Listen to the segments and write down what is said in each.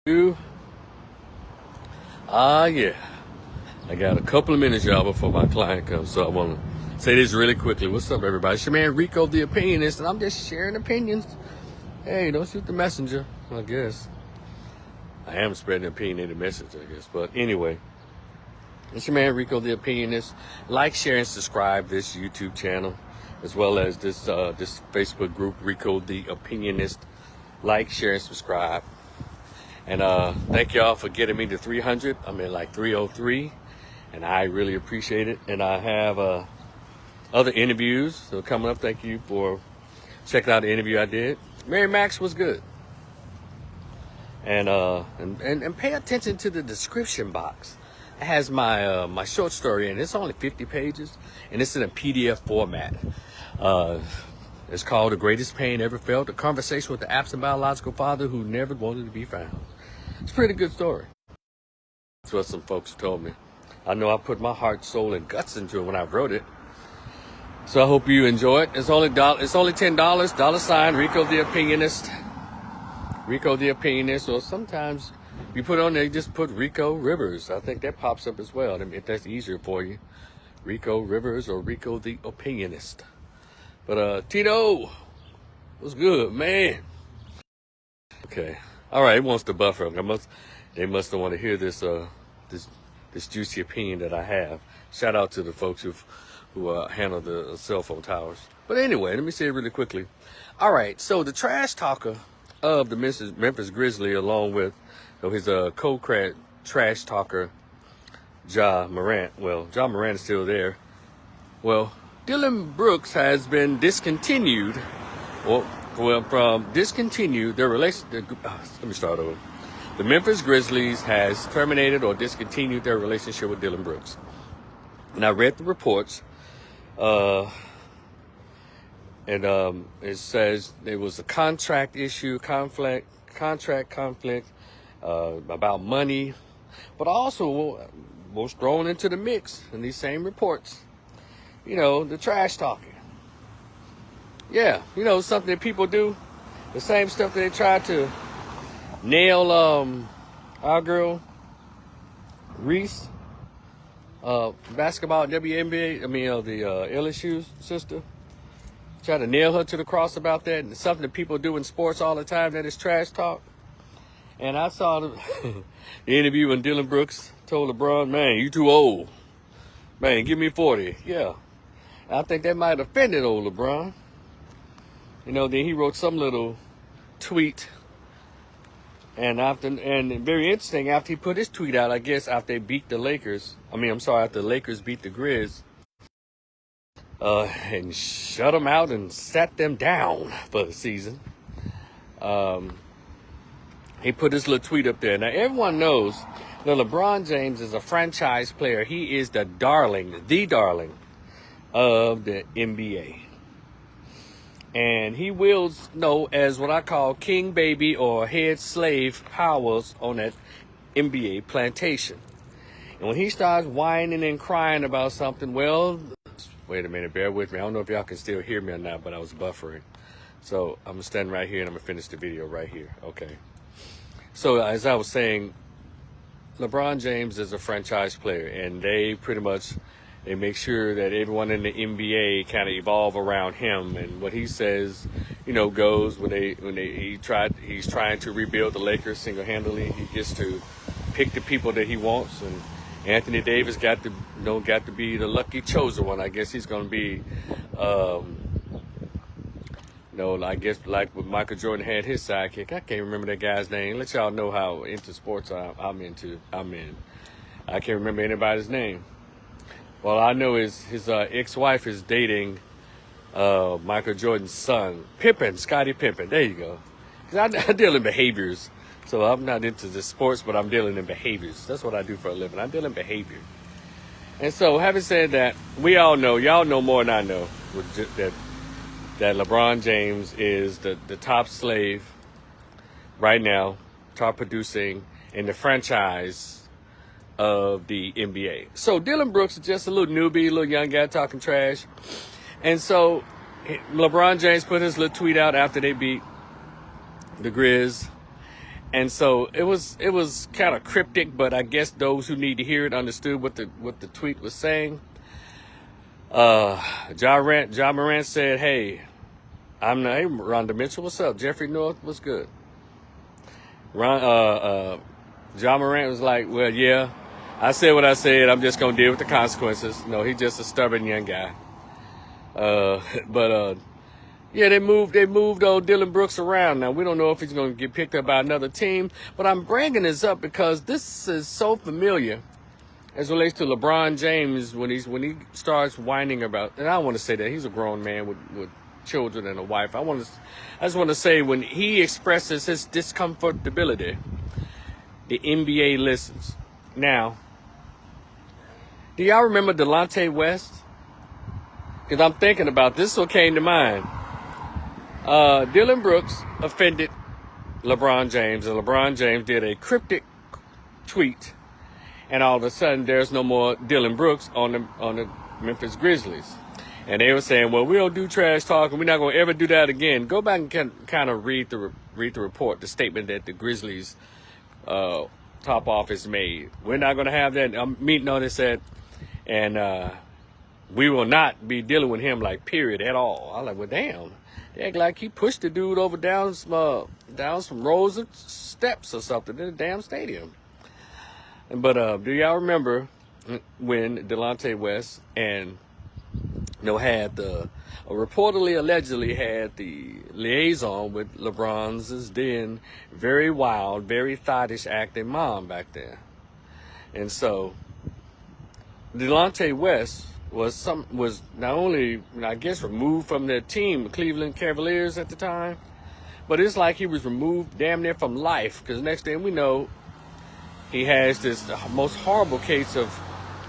Yeah. I got a couple of minutes, y'all, before my client comes, so I want to say this really quickly. What's up, everybody? It's your man, Rico the Opinionist, and I'm just sharing opinions. Hey, don't shoot the messenger, I guess. I am spreading an opinionated message, I guess. But anyway, it's your man, Rico the Opinionist. Like, share, and subscribe this YouTube channel, as well as this Facebook group, Rico the Opinionist. Like, share, and subscribe. And thank y'all for getting me to 300. I'm at like 303, and I really appreciate it. And I have other interviews so coming up. Thank you for checking out the interview I did. Mary Max was good. And pay attention to the description box. It has my short story, and it's only 50 pages, and it's in a PDF format. It's called The Greatest Pain Ever Felt, a conversation with the absent biological father who never wanted to be found. It's a pretty good story. That's what some folks told me. I know I put my heart, soul, and guts into it when I wrote it. So I hope you enjoy it. It's only $10, $sign Rico the Opinionist. Rico the Opinionist, or sometimes you put on there, you just put Rico Rivers. I think that pops up as well, if that's easier for you. Rico Rivers or Rico the Opinionist. But Tito, what's good, man? Okay, all right. It wants to buffer. They must want to hear this juicy opinion that I have. Shout out to the folks who handle the cell phone towers. But anyway, let me say it really quickly. All right, so the trash talker of the Memphis Grizzlies, along with his trash talker, Ja Morant. Well, Ja Morant is still there. Well, Dillon Brooks has been discontinued. Their relationship. Let me start over. The Memphis Grizzlies has terminated or discontinued their relationship with Dillon Brooks. And I read the reports. And it says there was a contract conflict about money, but also was thrown into the mix in these same reports. The trash talking. Yeah, something that people do. The same stuff that they tried to nail our girl Reese, basketball WNBA. The LSU sister. Try to nail her to the cross about that. And something that people do in sports all the time, that is trash talk. And I saw the interview when Dillon Brooks told LeBron, man, you too old. Man, give me 40. Yeah. I think that might have offended old LeBron. Then he wrote some little tweet. And very interesting, after he put his tweet out, I guess after they beat the Lakers. After the Lakers beat the Grizz. And shut them out and sat them down for the season. He put his little tweet up there. Now, everyone knows that LeBron James is a franchise player. He is the darling of the NBA. And he wields, as what I call king baby or head slave powers on that NBA plantation. And when he starts whining and crying about something, well, wait a minute, bear with me. I don't know if y'all can still hear me or not, but I was buffering. So I'm standing right here and I'm going to finish the video right here. Okay. So as I was saying, LeBron James is a franchise player, and they make sure that everyone in the NBA kind of evolve around him, and what he says, goes. He's trying to rebuild the Lakers single-handedly. He gets to pick the people that he wants, and Anthony Davis got to be the lucky chosen one. I guess he's going to be, I guess like when Michael Jordan had his sidekick. I can't remember that guy's name. Let y'all know how into sports I'm in. I can't remember anybody's name. Well, I know his ex-wife is dating Michael Jordan's son, Scottie Pippen. There you go. 'Cause I deal in behaviors. So I'm not into the sports, but I'm dealing in behaviors. That's what I do for a living. I deal in behavior. And so, having said that, we all know, y'all know more than I know, that LeBron James is the top slave right now, top producing in the franchise of the NBA. So Dillon Brooks is just a little newbie, a little young guy talking trash. And so LeBron James put his little tweet out after they beat the Grizz. And so it was kind of cryptic, but I guess those who need to hear it understood what the tweet was saying. John Morant said, "Hey, I'm hey, Rhonda Mitchell. What's up? Jeffrey North, what's good?" John Morant was like, "Well, yeah, I said what I said. I'm just gonna deal with the consequences." No, he's just a stubborn young guy. Yeah, they moved old Dylan Brooks around. Now we don't know if he's gonna get picked up by another team, but I'm bringing this up because this is so familiar as relates to LeBron James when he starts whining about. And I don't want to say that he's a grown man with children and a wife. I just want to say when he expresses his discomfortability, the NBA listens. Now, do y'all remember Delonte West? Because I'm thinking about this, what came to mind. Dylan Brooks offended LeBron James, and LeBron James did a cryptic tweet, and all of a sudden there's no more Dylan Brooks on the Memphis Grizzlies. And they were saying, well, we don't do trash talk, and we're not going to ever do that again. Go back and kind of read the report, the statement that the Grizzlies top office made. We're not going to have that. I'm meeting on this and we will not be dealing with him, like, period, at all. I was like, well, damn. They act like he pushed the dude over down some rows of steps or something in the damn stadium. But do y'all remember when Delonte West and allegedly had the liaison with LeBron's then very wild, very thottish acting mom back there? And so Delonte West was not only, I guess, removed from their team, the Cleveland Cavaliers at the time, but it's like he was removed damn near from life, because next thing we know, he has this most horrible case of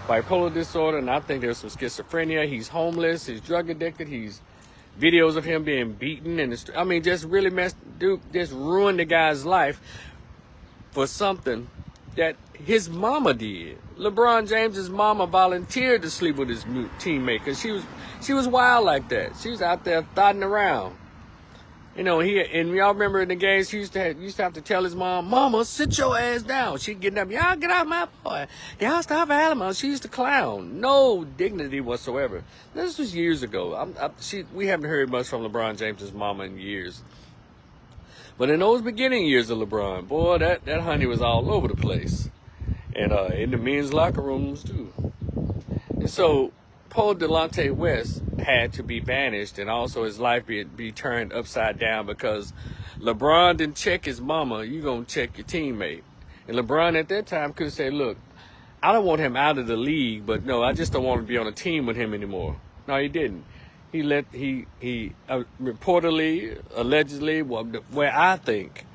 bipolar disorder, and I think there's some schizophrenia. He's homeless, he's drug addicted, he's videos of him being beaten, and I mean, just really just ruined the guy's life for something that his mama did. LeBron James's mama volunteered to sleep with his teammate because she was wild like that. She was out there thotting around. And y'all remember in the games, he used to have to tell his mom, "Mama, sit your ass down." She'd get up, "Y'all get out my boy. Y'all stop Alamo." She used to clown. No dignity whatsoever. This was years ago. We haven't heard much from LeBron James's mama in years. But in those beginning years of LeBron, boy, that honey was all over the place. And in the men's locker rooms, too. And so, poor Delonte West had to be banished, and also his life be turned upside down because LeBron didn't check his mama. You gonna check your teammate. And LeBron at that time could have said, look, I don't want him out of the league, but no, I just don't want to be on a team with him anymore. No, he didn't. He reportedly, allegedly, where I think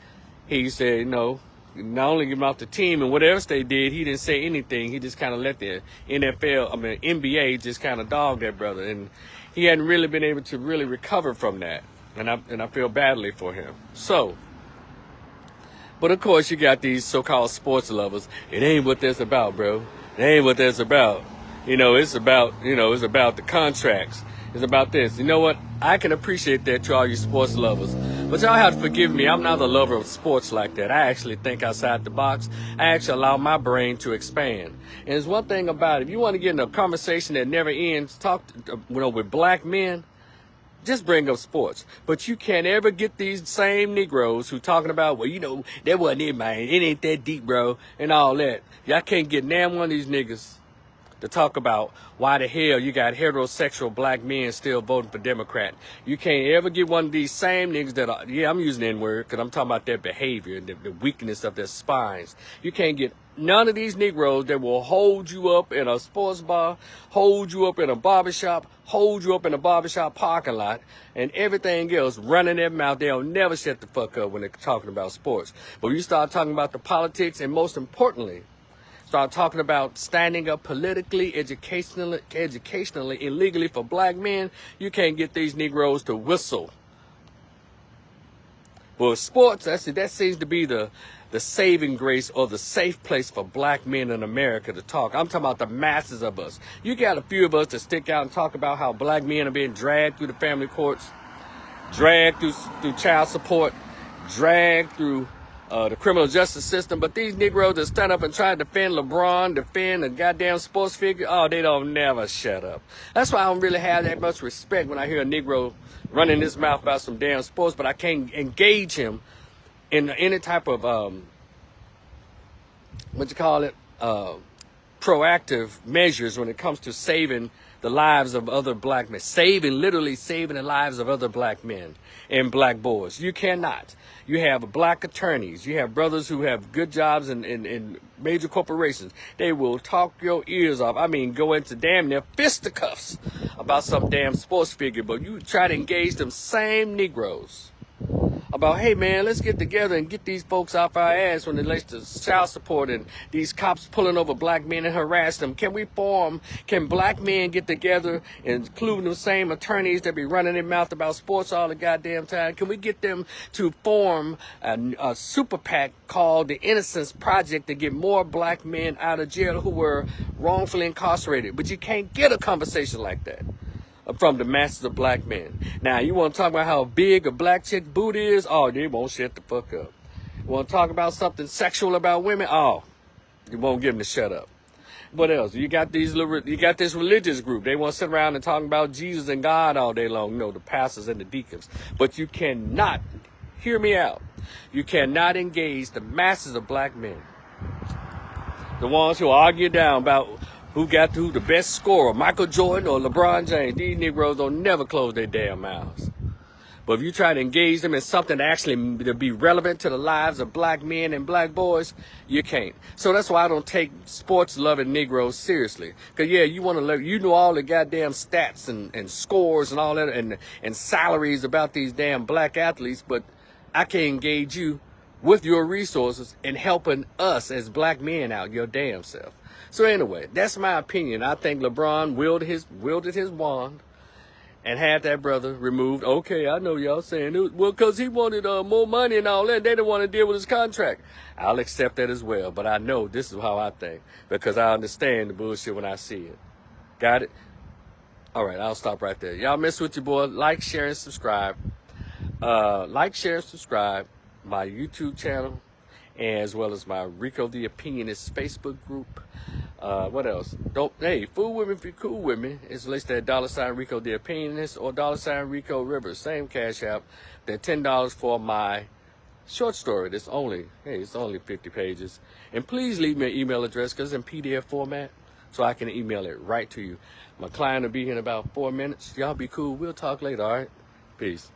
he said, no, not only get him off the team, and whatever else they did, he didn't say anything. He just kind of let the NBA just kind of dog that brother, and he hadn't really been able to really recover from that, and I feel badly for him. So, but of course you got these so-called sports lovers. It ain't what that's about, bro. It ain't what that's about. It's about the contracts. It's about this. You know what? I can appreciate that to all you sports lovers. But y'all have to forgive me. I'm not a lover of sports like that. I actually think outside the box. I actually allow my brain to expand. And there's one thing about it. If you want to get in a conversation that never ends, talk with black men, just bring up sports. But you can't ever get these same Negroes who talking about, well, that wasn't it, man. It ain't that deep, bro, and all that. Y'all can't get damn one of these niggas to talk about why the hell you got heterosexual black men still voting for Democrat. You can't ever get one of these same niggas that are, I'm using the N-word because I'm talking about their behavior and the weakness of their spines. You can't get none of these Negroes that will hold you up in a sports bar, hold you up in a barbershop, hold you up in a barbershop parking lot, and everything else running their mouth. They'll never shut the fuck up when they're talking about sports. But when you start talking about the politics, and most importantly, start talking about standing up politically, educationally, and legally for black men, you can't get these Negroes to whistle. Well, sports, that seems to be the saving grace or the safe place for black men in America to talk. I'm talking about the masses of us. You got a few of us to stick out and talk about how black men are being dragged through the family courts, dragged through child support, dragged through the criminal justice system, but these Negroes that stand up and try to defend LeBron, defend a goddamn sports figure, oh, they don't never shut up. That's why I don't really have that much respect when I hear a Negro running his mouth about some damn sports, but I can't engage him in any type of, proactive measures when it comes to saving the lives of other black men, literally saving the lives of other black men and black boys. You cannot. You have black attorneys. You have brothers who have good jobs in major corporations. They will talk your ears off. I mean, go into damn near fisticuffs about some damn sports figure. But you try to engage them same Negroes about, hey man, let's get together and get these folks off our ass when it relates to child support and these cops pulling over black men and harass them. Can black men get together, including the same attorneys that be running their mouth about sports all the goddamn time? Can we get them to form a super PAC called the Innocence Project to get more black men out of jail who were wrongfully incarcerated? But you can't get a conversation like that from the masses of black men. Now, you want to talk about how big a black chick booty is? Oh, they won't shut the fuck up. You want to talk about something sexual about women? Oh, you won't give them to shut up. What else? You got this religious group. They want to sit around and talk about Jesus and God all day long. No, the pastors and the deacons. But you cannot, hear me out, you cannot engage the masses of black men. The ones who argue down about who got the best scorer, Michael Jordan or LeBron James. These Negroes don't never close their damn mouths. But if you try to engage them in something that actually to be relevant to the lives of black men and black boys, you can't. So that's why I don't take sports-loving Negroes seriously. Because, yeah, you want to learn, you know all the goddamn stats and scores and all that and salaries about these damn black athletes, but I can't engage you with your resources in helping us as black men out your damn self. So anyway, that's my opinion. I think LeBron wielded his wand and had that brother removed. Okay, I know y'all saying it, well, because he wanted more money and all that. They didn't want to deal with his contract. I'll accept that as well. But I know this is how I think because I understand the bullshit when I see it. Got it? All right, I'll stop right there. Y'all mess with your boy. Like, share, and subscribe. Like, share, and subscribe. My YouTube channel, as well as my Rico the Opinionist Facebook group. What else? Hey, fool with me if you're cool with me. It's listed at $ Rico the Opinionist or $ Rico Rivers. Same cash app. They're $10 for my short story. It's only 50 pages. And please leave me an email address because it's in PDF format so I can email it right to you. My client will be here in about 4 minutes. Y'all be cool. We'll talk later, all right? Peace.